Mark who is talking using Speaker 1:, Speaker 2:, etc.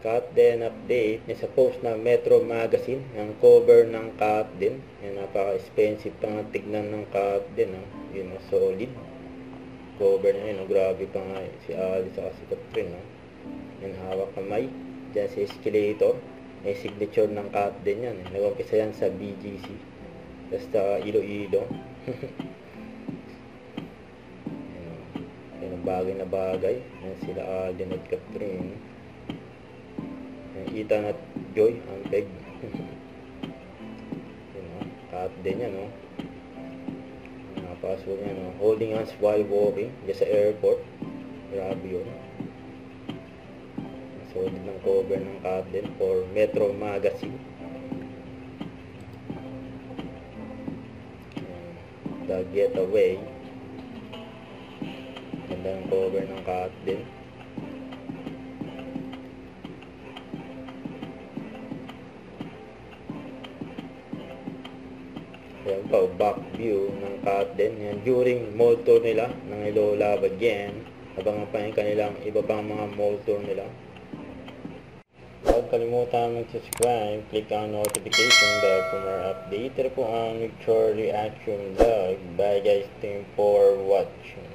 Speaker 1: Cut din update niya sa post ng Metro Magazine. Ang cover ng cut din. Yan, napaka-expensive pa nga tignan ng cut din. Yun, solid. Cover niya yun. Grabe pa nga. Si Alice at si Catherine. Yan, hawak kamay. Diyan si Escalator. May signature ng cut din yan. Nag-umpisa yan sa BGC. Basta Iloilo. Yan ang bagay na bagay. Yan sila Alden at Catherine. Ethan at Joy, ang peg. Cut din yan, napaso niya, holding hands while walking dyan sa airport. Grabe yun. Solid ng cover ng cut din for Metro Magazine. The Getaway. Ganda ng cover ng cut din. Yan pa, back view ng cut din. Yan, during mall tour nila ng Hello Love Again. Abangan pa yung kanilang iba pang mga mall tour nila. Huwag kalimutan mag-subscribe, click ang notification bell for more update. Ito po ang Victor Reaction Vlog. Bye guys, thank you for watching.